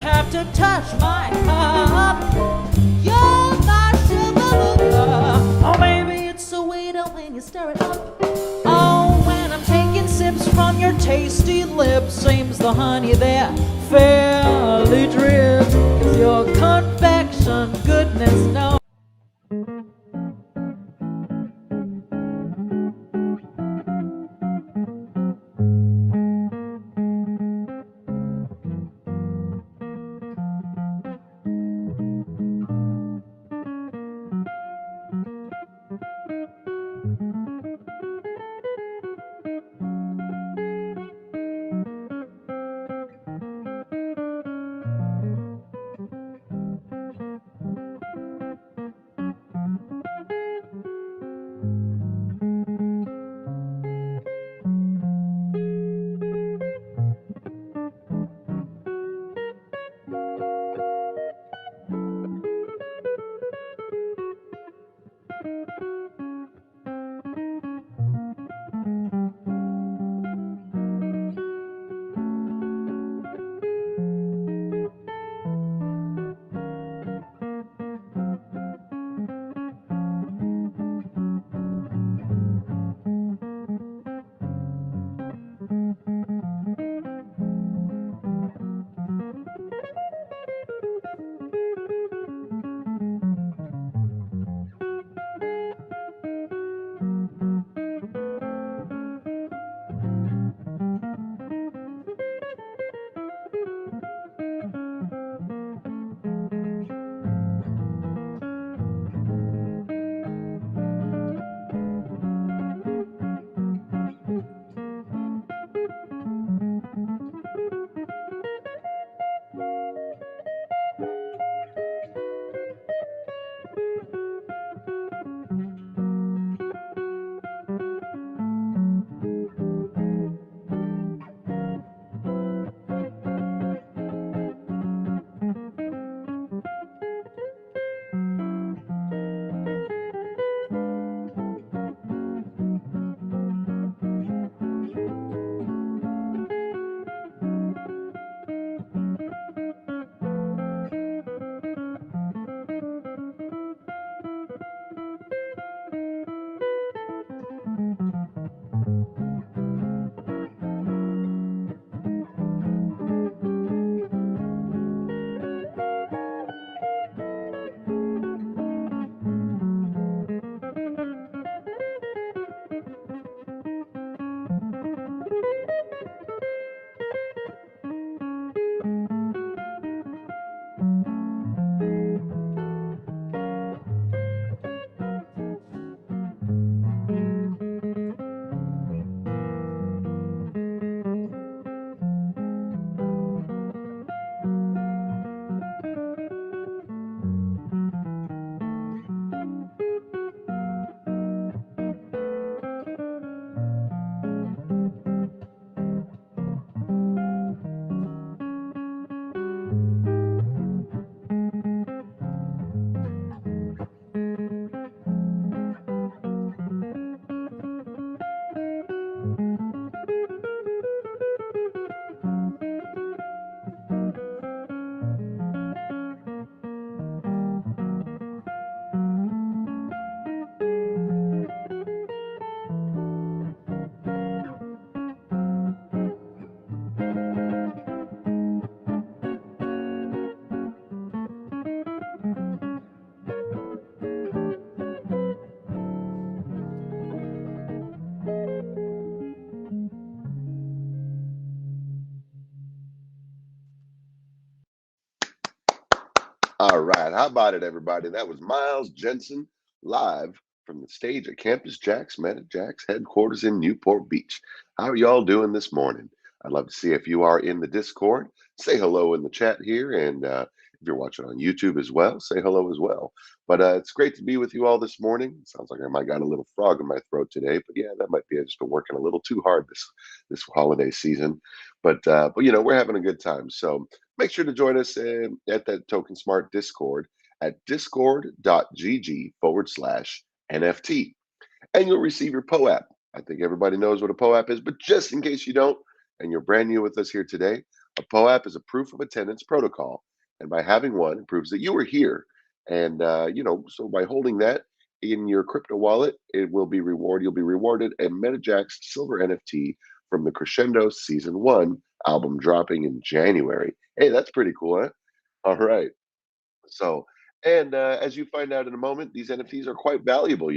have to touch my cup. You're my sugar. Oh, baby, it's so sweet when you stir it up. Oh, when I'm taking sips from your tasty lips, seems the honey there fairly drips. 'Cause your confection, goodness knows. All right, how about it, everybody? That was Miles Jensen live from the stage at Campus Jax, MetaJAX headquarters in Newport Beach. How are y'all doing this morning? I'd love to see if you are in the Discord. Say hello in the chat here, and if you're watching on YouTube as well, say hello as well. But it's great to be with you all this morning. Sounds like I might got a little frog in my throat today, but yeah, that might be. I just been working a little too hard this holiday season, but you know, we're having a good time. So make sure to join us at that TokenSmart Discord at discord.gg/NFT. And you'll receive your POAP. I think everybody knows what a POAP is, but just in case you don't, and you're brand new with us here today, A POAP is a proof of attendance protocol, and by having one, it proves that you were here. And so by holding that in your crypto wallet, it will be reward. You'll be rewarded a MetaJAX silver NFT from the Crescendo Season One album dropping in January. Hey, that's pretty cool, huh? All right. So, and as you find out in a moment, these NFTs are quite valuable.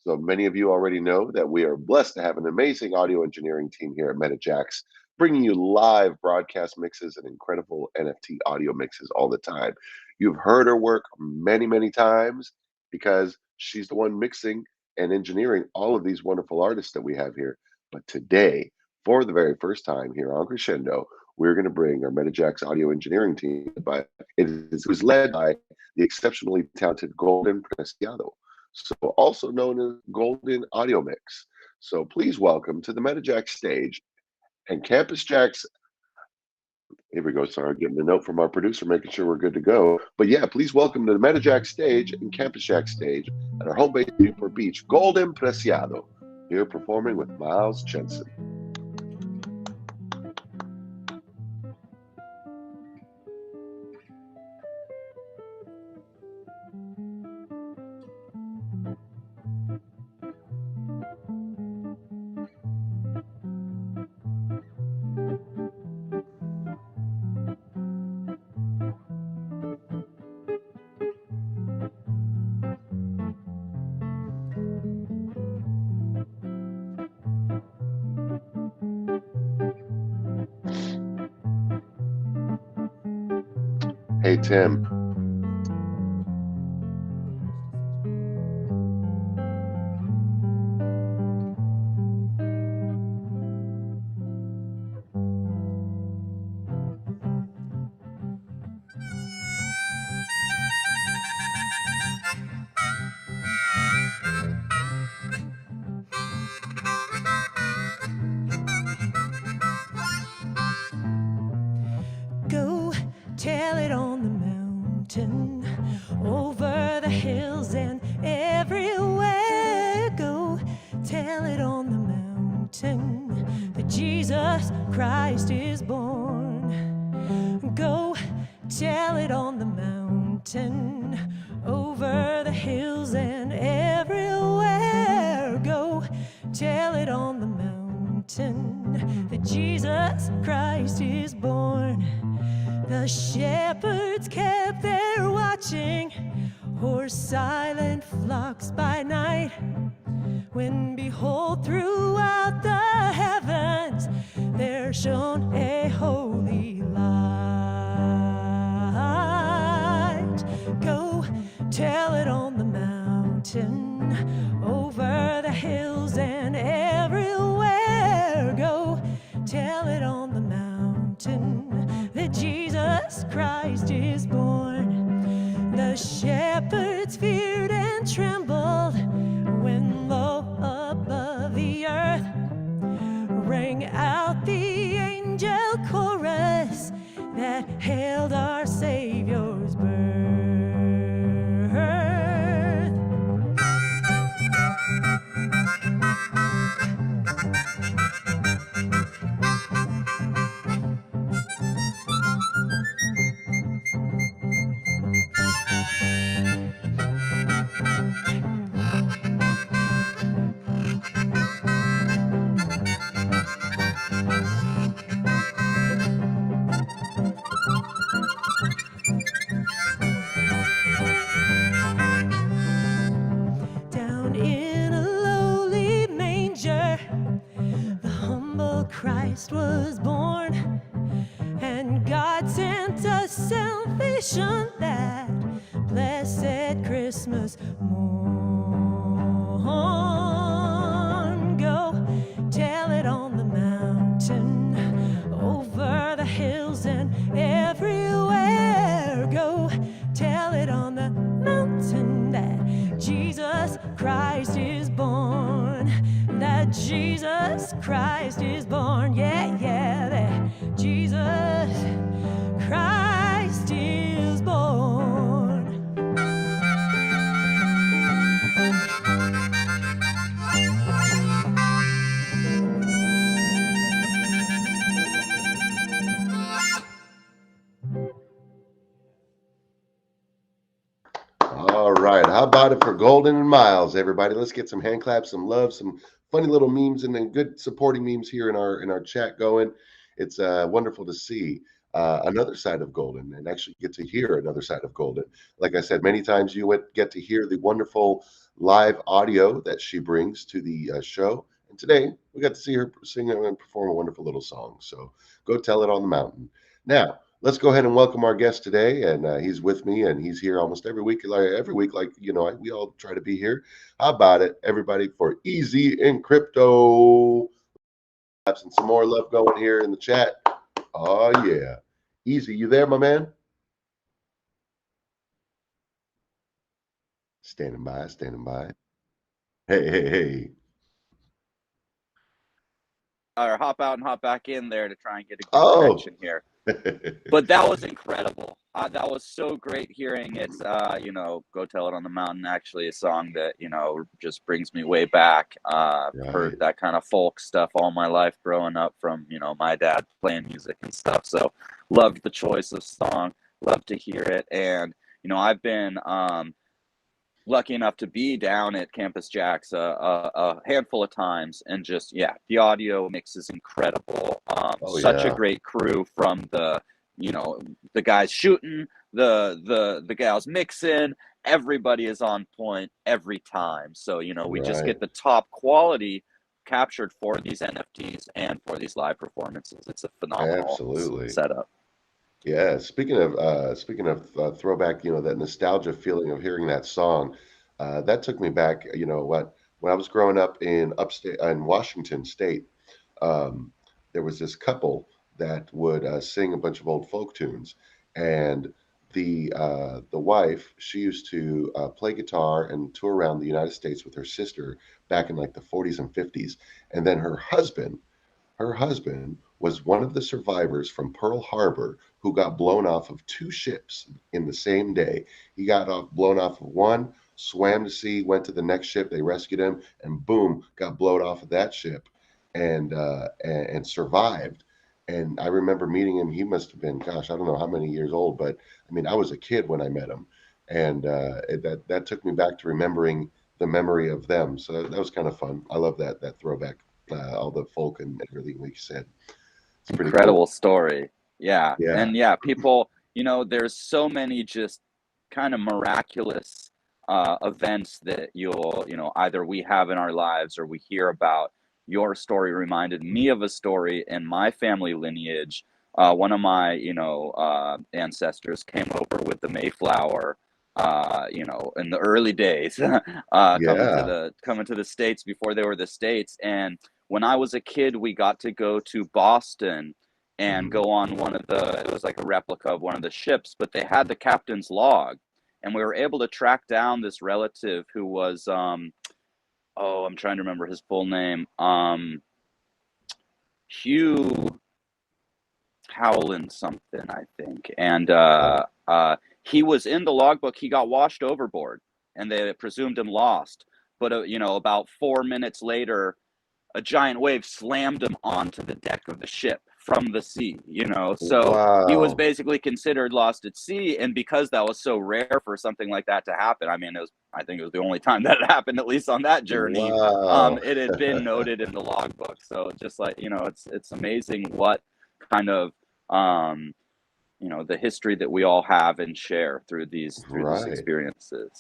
So many of you already know that we are blessed to have an amazing audio engineering team here at MetaJAX, bringing you live broadcast mixes and incredible NFT audio mixes all the time. You've heard her work many, many times because she's the one mixing and engineering all of these wonderful artists that we have here. But today, for the very first time here on Crescendo, we're going to bring our MetaJAX audio engineering team by it was led by the exceptionally talented Golden Preciado, so also known as Golden Audio Mix. So please welcome to the MetaJAX stage and Campus Jack's. Here we go. Sorry, getting the note from our producer, making sure we're good to go. But yeah, please welcome to the MetaJAX stage and Campus Jack stage at our home base in Newport Beach, Golden Preciado, here performing with Miles Jensen. Hey, Tim. Go tell it on the mountain, over the hills and everywhere. Go tell it on the mountain that Jesus Christ is born. Go tell it on the mountain, over the hills and everywhere. Go tell it on the mountain that Jesus Christ is born. The shepherds kept their watching o'er silent flocks by night, when behold throughout the heavens there shone a holy light. Go tell it on the mountain, over the hills and everywhere. Go tell it on the mountain that Jesus Christ is born. The shepherds feared and trembled when low above the earth rang out the angel chorus that hailed our Savior's birth. Down in a lowly manger, the humble Christ was born, and God sent us salvation that blessed Christmas morn. Go tell it on the mountain, over the hills and everywhere. Go tell it on the mountain that Jesus Christ is born. That Jesus Christ is born. Yeah, yeah, that Jesus Christ is born. right, how about it for Golden and Miles, everybody? Let's get some hand claps, some love, some funny little memes, and then good supporting memes here in our chat going. It's wonderful to see another side of Golden and actually get to hear another side of Golden. Like I said, many times you get to hear the wonderful live audio that she brings to the show. And today we got to see her sing and perform a wonderful little song. So go tell it on the mountain. Now, let's go ahead and welcome our guest today, and he's with me, and he's here almost every week, like we all try to be here. How about it, everybody, for Easy in Crypto? Have some more love going here in the chat. Oh yeah, Easy, you there, my man? Standing by, standing by. Hey, hey, hey. Or hop out and hop back in there to try and get a good Oh. connection here. But that was incredible. That was so great hearing it. Go Tell It on the Mountain, actually a song that, just brings me way back. Heard that kind of folk stuff all my life growing up from, my dad playing music and stuff. So loved the choice of song, loved to hear it. And, I've been lucky enough to be down at Campus Jax a handful of times, and just the audio mix is incredible. Such a great crew, from the the guys shooting, the gals mixing. Everybody is on point every time. So we just get the top quality captured for these NFTs and for these live performances. It's a phenomenal setup. Yeah, speaking of throwback, that nostalgia feeling of hearing that song, that took me back. When I was growing up in upstate in Washington State, um, there was this couple that would sing a bunch of old folk tunes, and the wife, she used to play guitar and tour around the United States with her sister back in like the 40s and 50s, and then her husband was one of the survivors from Pearl Harbor who got blown off of two ships in the same day. He got blown off of one, swam to sea, went to the next ship. They rescued him, and boom, got blown off of that ship, and survived. And I remember meeting him. He must have been, gosh, I don't know how many years old, but I mean, I was a kid when I met him, and that took me back to remembering the memory of them. So that was kind of fun. I love that throwback, all the folk and everything like you said. It's pretty Incredible cool. story. Yeah. Yeah. And people, there's so many just kind of miraculous events that either we have in our lives or we hear about. Your story reminded me of a story in my family lineage. One of my, ancestors came over with the Mayflower, in the early days, coming to the States before they were the States. And when I was a kid, we got to go to Boston and go on it was like a replica of one of the ships, but they had the captain's log. And we were able to track down this relative who was, I'm trying to remember his full name. Hugh Howland something, I think. And he was in the logbook. He got washed overboard, and they presumed him lost. But, about 4 minutes later, a giant wave slammed him onto the deck of the ship from the sea, so he was basically considered lost at sea. And because that was so rare for something like that to happen, I mean, I think it was the only time that it happened, at least on that journey. It had been noted in the logbook. So just like, it's amazing what kind of, the history that we all have and share through these experiences.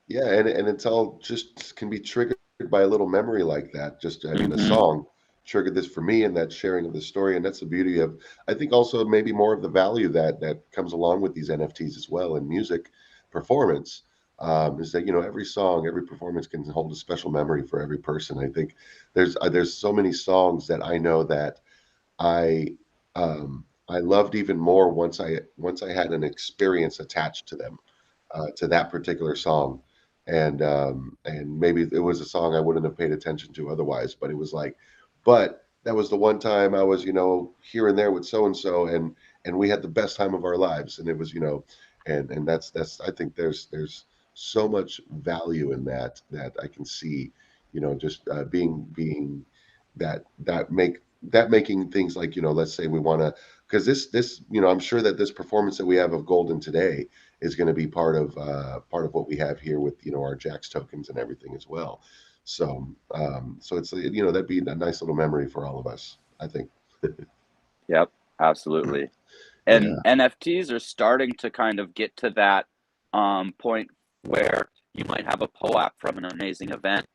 Yeah, and it's all just can be triggered by a little memory like that. Just I mean, the song triggered this for me, and that sharing of the story, and that's the beauty of, I think, also maybe more of the value that comes along with these NFTs as well in music performance. Is that every song, every performance can hold a special memory for every person. I think there's so many songs that I know that I I loved even more once I had an experience attached to them, to that particular song, and maybe it was a song I wouldn't have paid attention to otherwise, but it was like, but that was the one time I was here and there with so and so, and we had the best time of our lives, and it was and that's I think there's so much value in that I can see, just being that making things like, let's say we want to because this I'm sure that this performance that we have of Golden today is going to be part of what we have here with our Jax tokens and everything as well. So so it's that'd be a nice little memory for all of us, I think. Yep, absolutely. And Yeah. NFTs are starting to kind of get to that point where you might have a POAP from an amazing event,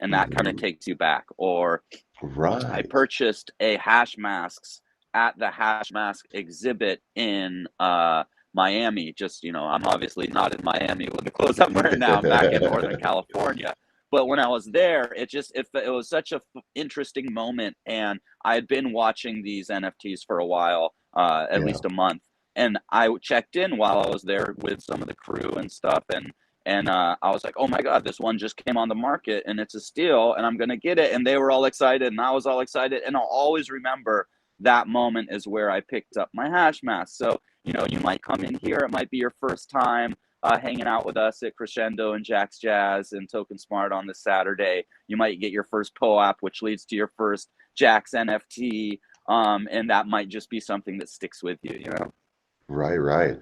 and that kind of Mhm. takes you back. Or I Right. purchased a hash masks at the hash mask exhibit in Miami. Just, I'm obviously not in Miami with the clothes I'm wearing now. I'm back in Northern California. But when I was there, it was such a interesting moment, and I had been watching these NFTs for a while, at Yeah. least a month, and I checked in while I was there with some of the crew and stuff, and I was like, oh my God, this one just came on the market and it's a steal and I'm going to get it. And they were all excited and I was all excited. And I'll always remember that moment is where I picked up my hash mask. So, you might come in here. It might be your first time hanging out with us at Crescendo and Jack's Jazz and TokenSmart on this Saturday. You might get your first POAP, which leads to your first Jack's NFT. And that might just be something that sticks with you. Right, right.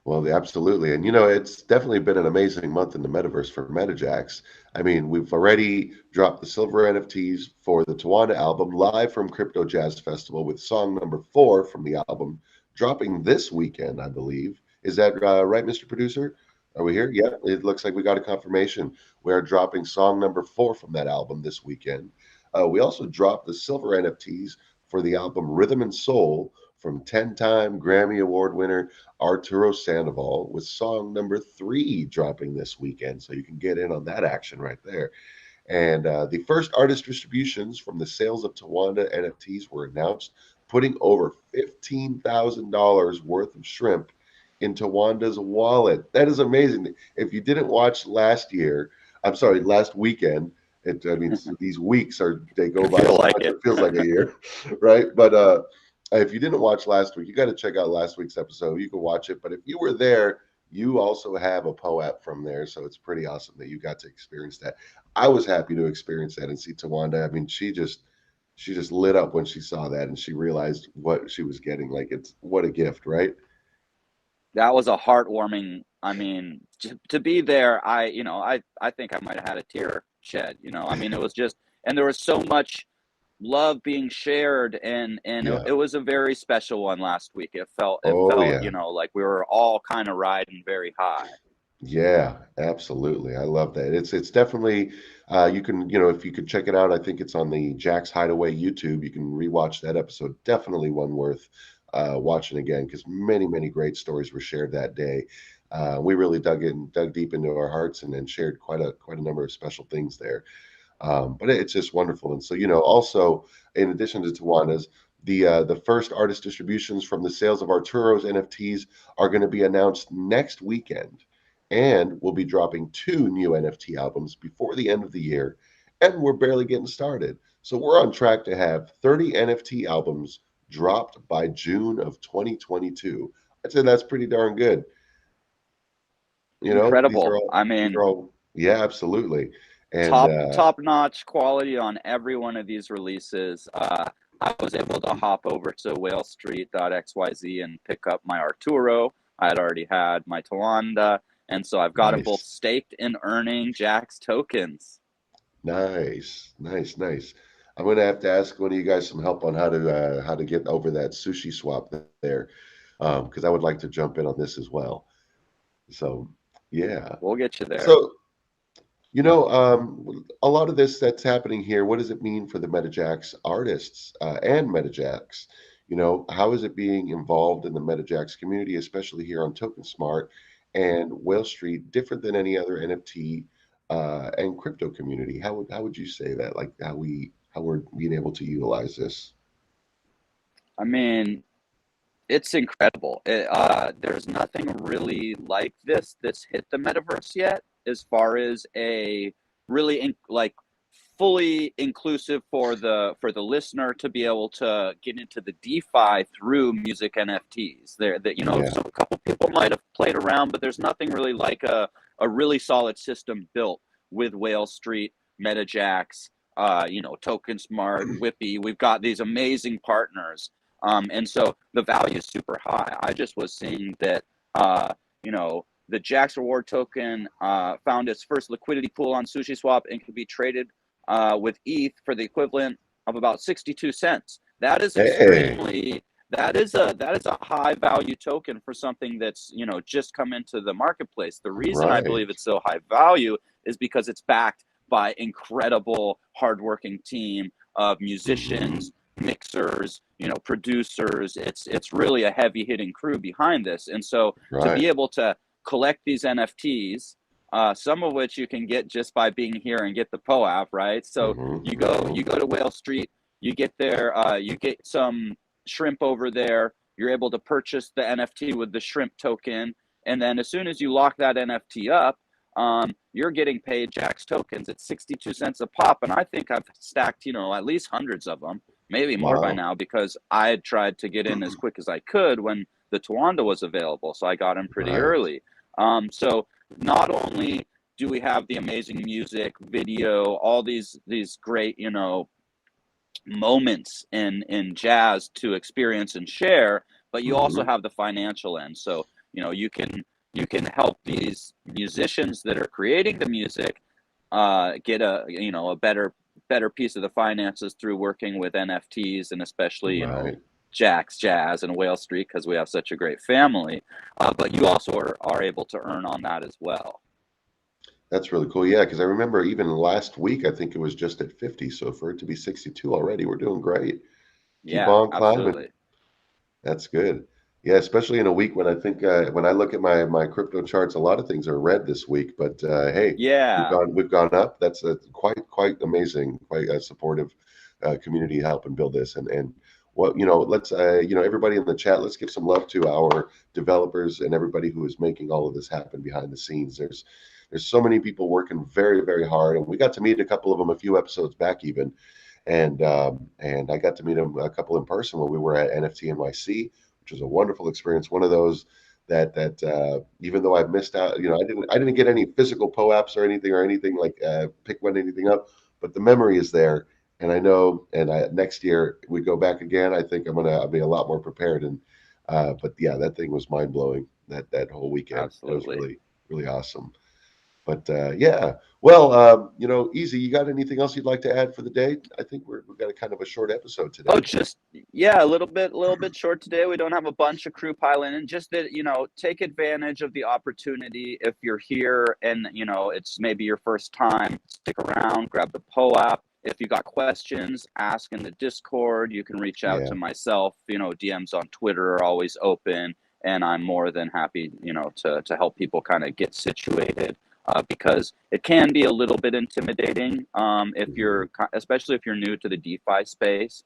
Well, absolutely. And it's definitely been an amazing month in the metaverse for MetaJAX. I mean, we've already dropped the silver NFTs for the Tawanda album live from Crypto Jazz Festival with song number 4 from the album dropping this weekend, I believe. Is that right, Mr. Producer? Are we here? Yeah, it looks like we got a confirmation. We are dropping song number 4 from that album this weekend. We also dropped the silver NFTs for the album Rhythm and Soul from 10-time Grammy Award winner Arturo Sandoval with song number 3 dropping this weekend. So you can get in on that action right there. And the first artist distributions from the sales of Tawanda NFTs were announced, putting over $15,000 worth of shrimp in Tawanda's wallet. That is amazing. If you didn't watch last weekend, I mean, these weeks they go I by feel so like much, it. it feels like a year, right? But if you didn't watch last week, you got to check out last week's episode. You can watch it. But if you were there, you also have a POAP from there. So it's pretty awesome that you got to experience that. I was happy to experience that and see Tawanda. I mean, she just lit up when she saw that and she realized what she was getting. Like, what a gift, right? That was a heartwarming. I mean, to be there, I think I might have had a tear shed. I mean, it was just, and there was so much love being shared, and Yeah. it was a very special one last week. Oh, yeah. Like we were all kind of riding very high. Yeah, absolutely. I love that. It's definitely you can, if you could check it out, I think it's on the Jack's Hideaway YouTube. You can rewatch that episode. Definitely one worth watching again because many, many great stories were shared that day. We really dug deep into our hearts and shared quite a number of special things there. But it's just wonderful. And so, also in addition to Tawanda's, the first artist distributions from the sales of Arturo's NFTs are going to be announced next weekend, and we'll be dropping 2 new NFT albums before the end of the year, and we're barely getting started. So we're on track to have 30 NFT albums dropped by June of 2022. I'd say that's pretty darn good. These are Incredible. all I these mean, are all yeah, absolutely. And top notch quality on every one of these releases. I was able to hop over to WhaleStreet.xyz and pick up my Arturo. I had already had my Tawanda, and so I've got them both nice. staked and earning Jax tokens. Nice, nice, nice. I'm gonna have to ask one of you guys some help on how to get over that sushi swap there, because I would like to jump in on this as well. So, yeah. We'll get you there. So, a lot of this that's happening here, what does it mean for the MetaJax artists and MetaJax? How is it being involved in the MetaJax community, especially here on TokenSmart and Whale Street, different than any other NFT and crypto community? How would you say that? Like how we're being able to utilize this? I mean, it's incredible. There's nothing really like this that's hit the metaverse yet, as far as a really like fully inclusive for the listener to be able to get into the DeFi through music NFTs. Yeah, So a couple people might have played around, but there's nothing really like a really solid system built with Whale Street, MetaJax, TokenSmart, Whippy. We've got these amazing partners And so the value is super high. I just was seeing that, you know, the JAX reward token found its first liquidity pool on SushiSwap and could be traded with ETH for the equivalent of about 62 cents. That is extremely, that is a high value token for something that's, you know, just come into the marketplace. The reason I believe it's so high value is because it's backed by incredible hardworking team of musicians, mixers, you know, producers. It's really a heavy hitting crew behind this. And so to be able to collect these NFTs, some of which you can get just by being here and get the POAP, right? So you go to WhaleStreet, you get there, you get some shrimp over there, you're able to purchase the NFT with the shrimp token, and then as soon as you lock that NFT up, you're getting paid JAX tokens at 62 cents a pop. And I think I've stacked, you know, at least hundreds of them, maybe more by now, because I had tried to get in as quick as I could when the Tawanda was available. So I got in pretty early. So not only do we have the amazing music, video, all these great, you know, moments in jazz to experience and share, but you also have the financial end. So, you know, you can help these musicians that are creating the music get a, you know, a better piece of the finances through working with NFTs, and especially, you know, JAX Jazz and WhaleStreet, because we have such a great family. But you also are able to earn on that as well. That's really cool. Yeah, because I remember even last week, I think it was just at 50. So for it to be 62 already, we're doing great. Keep on climbing. Absolutely. That's good. Yeah, especially in a week when I think when I look at my crypto charts, a lot of things are red this week. But hey, we've gone up. That's quite amazing. Quite a supportive community helping build this. And what, you know, let's you know, everybody in the chat, let's give some love to our developers and everybody who is making all of this happen behind the scenes. There's so many people working very, very hard, and we got to meet a couple of them a few episodes back even. And I got to meet them a couple in person when we were at NFT NYC, which was a wonderful experience. One of those that even though I've missed out, you know, I didn't get any physical POAPs or anything like pick anything up, but the memory is there. And I know, and next year we go back again, I think I'll be a lot more prepared. And but yeah, that thing was mind blowing. That whole weekend. Absolutely. It was really awesome. But yeah, well, you know, Easy, you got anything else you'd like to add for the day? I think we've got a kind of a short episode today. Oh, just, yeah, a little bit short today. We don't have a bunch of crew piling in. Just that, you know, take advantage of the opportunity. If you're here and, you know, it's maybe your first time, stick around, grab the POAP. If you got questions, ask in the Discord. You can reach out to myself. You know, DMs on Twitter are always open, and I'm more than happy, you know, to help people kind of get situated. Because it can be a little bit intimidating if you're, especially if you're new to the DeFi space.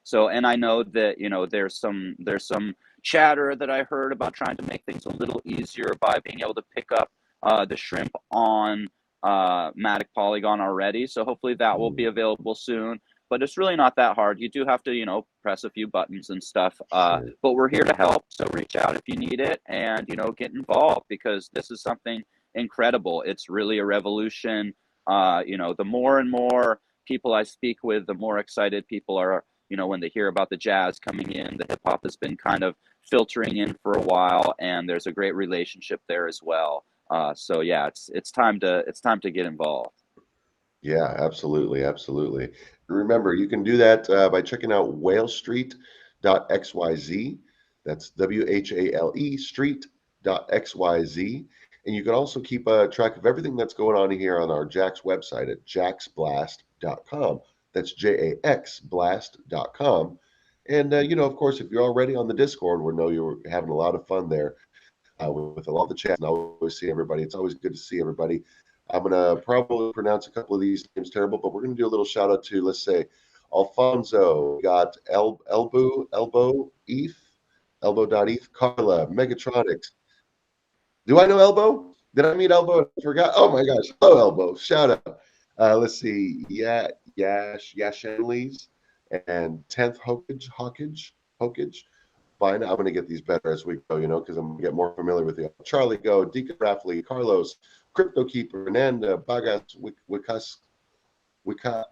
So, and I know that, you know, there's some chatter that I heard about trying to make things a little easier by being able to pick up the shrimp on Matic Polygon already. So hopefully that will be available soon. But it's really not that hard. You do have to, you know, press a few buttons and stuff. But we're here to help. So reach out if you need it, and, you know, get involved, because this is something incredible. It's really a revolution. You know, the more and more people I speak with, the more excited people are, you know, when they hear about the jazz coming in. The hip hop has been kind of filtering in for a while, and there's a great relationship there as well. So yeah, it's time to get involved. Yeah, absolutely. Remember, you can do that by checking out WhaleStreet.xyz. That's WHALE street.xyz. And you can also keep track of everything that's going on here on our JAX website at jaxblast.com. That's JAXblast.com. And, you know, of course, if you're already on the Discord, we know you're having a lot of fun there with a lot of the chat. And I always see everybody. It's always good to see everybody. I'm going to probably pronounce a couple of these names terrible, but we're going to do a little shout out to, let's say, Alfonso. We got Elbow.eth, Carla, Megatronics. Do I know Elbow? Did I meet Elbow? I forgot. Oh my gosh. Hello, Elbow. Shout out. Let's see. Yashenleys and 10th Hawkage. Fine. I'm going to get these better as we go, you know, because I'm going to get more familiar with you. Charlie Go, Deacon Raffley, Carlos, Crypto Keeper, Ananda, Bagas, Wika,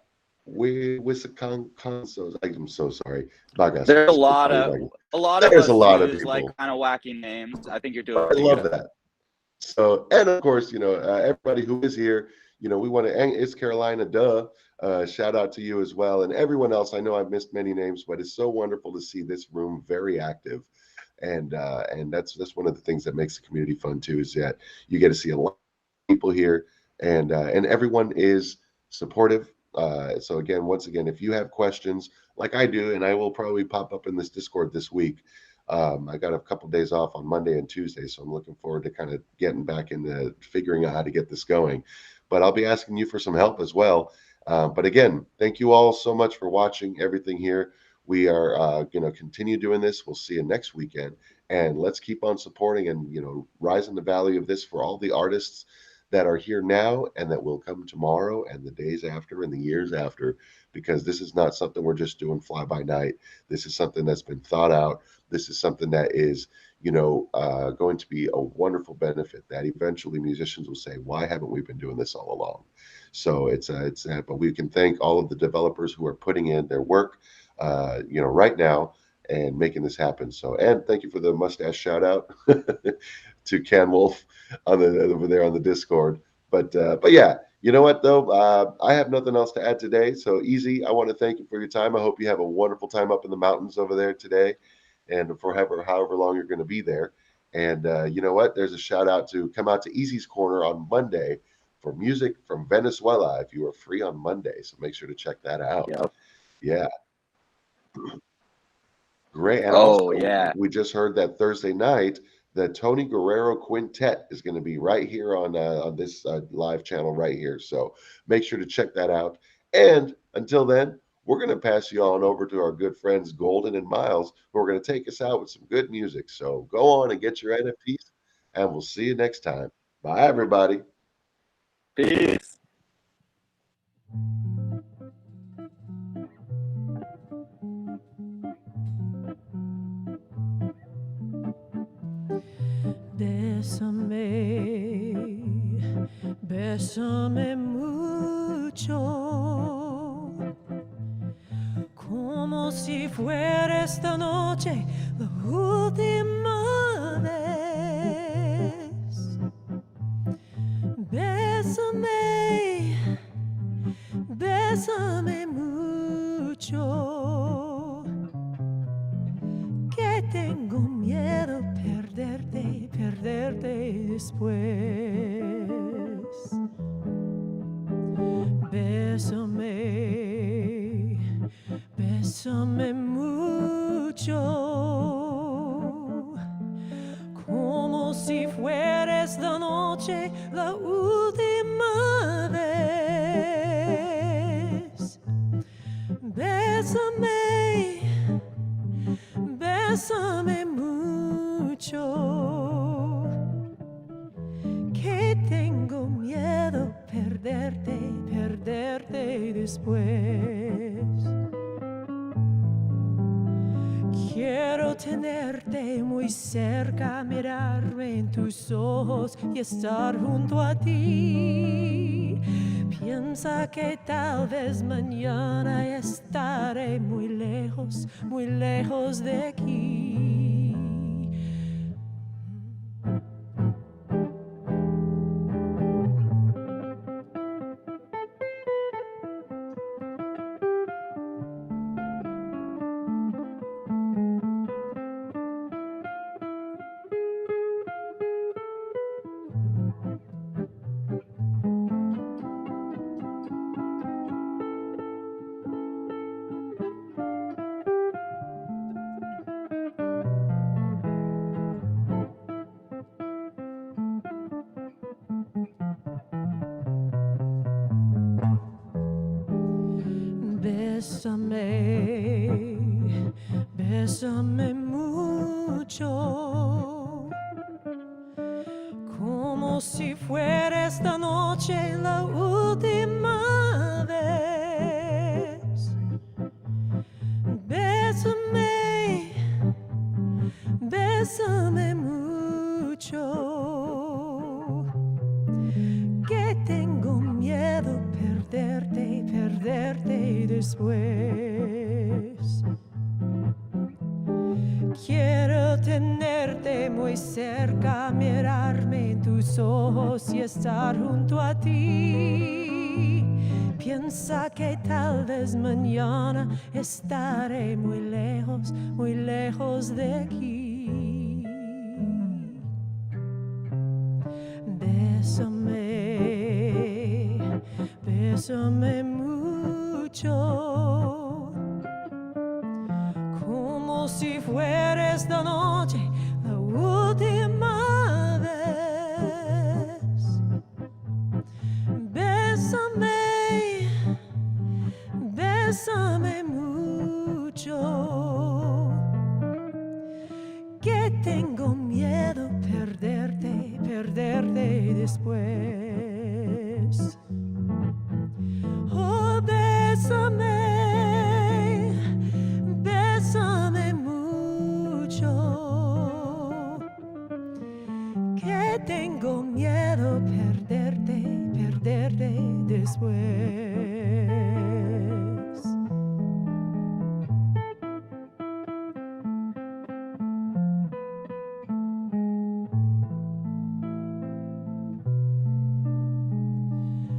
Wisconsin. I'm so sorry. Bagas. There's a lot of There's us a lot of use like people. kind of wacky names. I think you're doing I pretty love good. that. So, and of course, everybody who is here, we want to, and it's Carolina, duh. Shout out to you as well. And everyone else. I know I've missed many names, but it's so wonderful to see this room very active. And that's one of the things that makes the community fun too, is that you get to see a lot of people here, and everyone is supportive. So again, once again, if you have questions like I do, and I will probably pop up in this Discord this week. I got a couple days off on Monday and Tuesday, so I'm looking forward to kind of getting back into figuring out how to get this going. But I'll be asking you for some help as well. But again, thank you all so much for watching everything here. We are going to continue doing this. We'll see you next weekend, and let's keep on supporting and rising the value of this for all the artists that are here now and that will come tomorrow and the days after and the years after, because this is not something we're just doing fly by night. This is something that's been thought out. This is something that is going to be a wonderful benefit that eventually musicians will say, why haven't we been doing this all along? So but we can thank all of the developers who are putting in their work right now and making this happen. So, and thank you for the mustache shout out to Can Wolf over there on the Discord. But yeah, you know what though? I have nothing else to add today. So Easy, I want to thank you for your time. I hope you have a wonderful time up in the mountains over there today, and for however long you're going to be there. And you know what? There's a shout out to come out to Easy's Corner on Monday for music from Venezuela if you are free on Monday. So make sure to check that out. Yep. Yeah. Great. And Oh, also, yeah. we just heard that Thursday night, the Tony Guerrero Quintet is going to be right here on this live channel right here. So make sure to check that out. And until then, we're going to pass you on over to our good friends Golden and Miles, who are going to take us out with some good music. So go on and get your NFTs, and we'll see you next time. Bye, everybody. Peace. Bésame, bésame mucho, como si fuera esta noche la última vez. Bésame, bésame mucho, que tengo miedo perderte después. Bésame, bésame mucho, como si fuera esta noche la última vez. Bésame, bésame mucho, que tengo miedo perderte después. Quiero tenerte muy cerca, mirarme en tus ojos y estar junto a ti. Piensa que tal vez mañana estaré muy lejos de aquí. Bésame, bésame mucho, como si fuera esta noche la última vez. Bésame, bésame mucho, que tengo miedo perderte después. Quiero tenerte muy cerca, mirarme en tus ojos y estar junto a ti. Piensa que tal vez mañana estaré muy lejos de aquí. Bésame, bésame mucho, como si fuera esta noche la última vez. Bésame, bésame mucho, que tengo miedo perderte después. Oh, bésame, bésame mucho, que tengo miedo perderte después.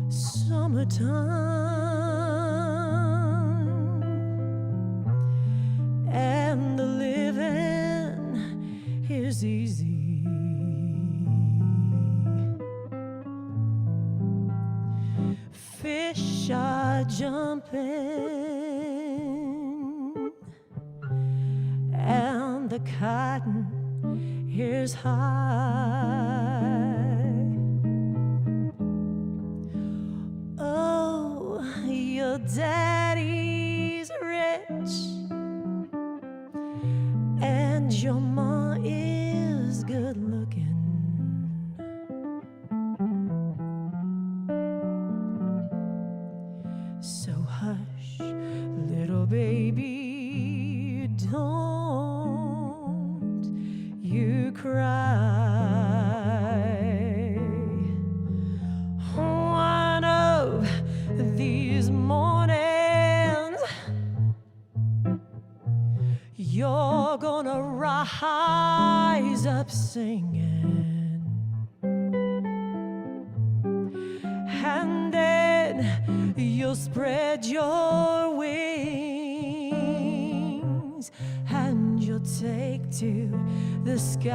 Summertime and the living is easy. Fish are jumping and the cotton is high. Oh, your daddy's rich and your ma is good looking. So hush, little baby, don't you cry. One of these mornings you're gonna rise up singing, and then you'll spread your wings and you'll take to the sky.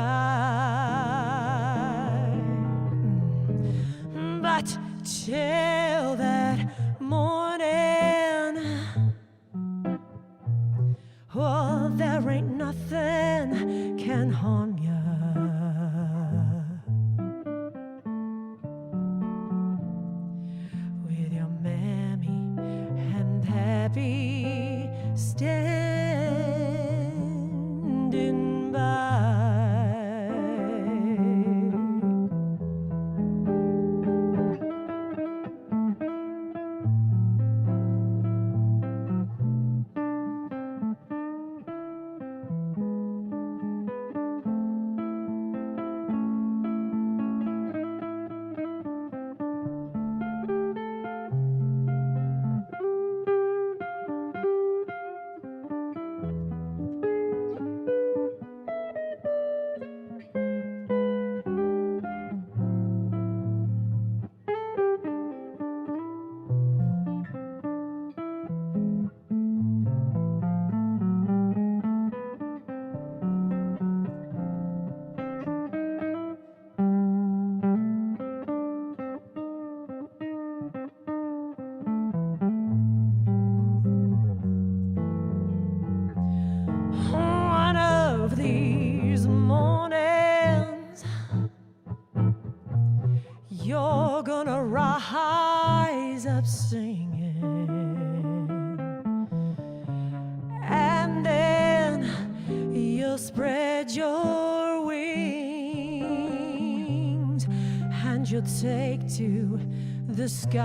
But till that morning, oh, there ain't nothing can harm ya. With your mammy and happy standing by. One of these mornings you're gonna rise up singing, and then you'll spread your wings and you'll take to the sky.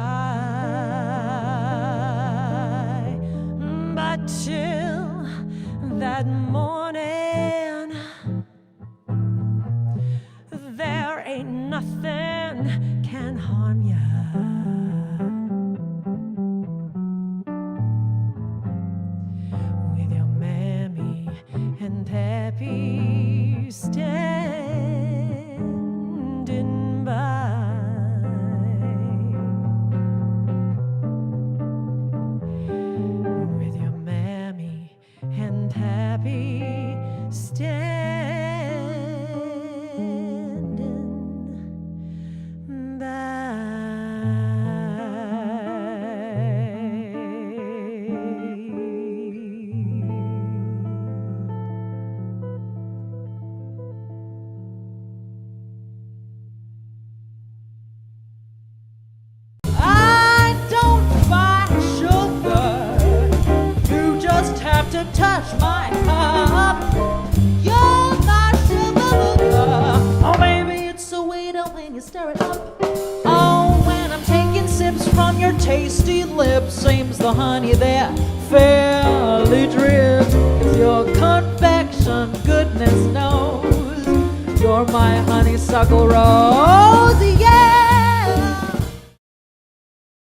But till that morning, there ain't nothing can harm ya. touch my cup. You're my sugar. Oh, baby, it's so sweet when you stir it up. Oh, when I'm taking sips from your tasty lips, seems the honey there fairly drips. It's your confection, goodness knows. You're my honeysuckle rose.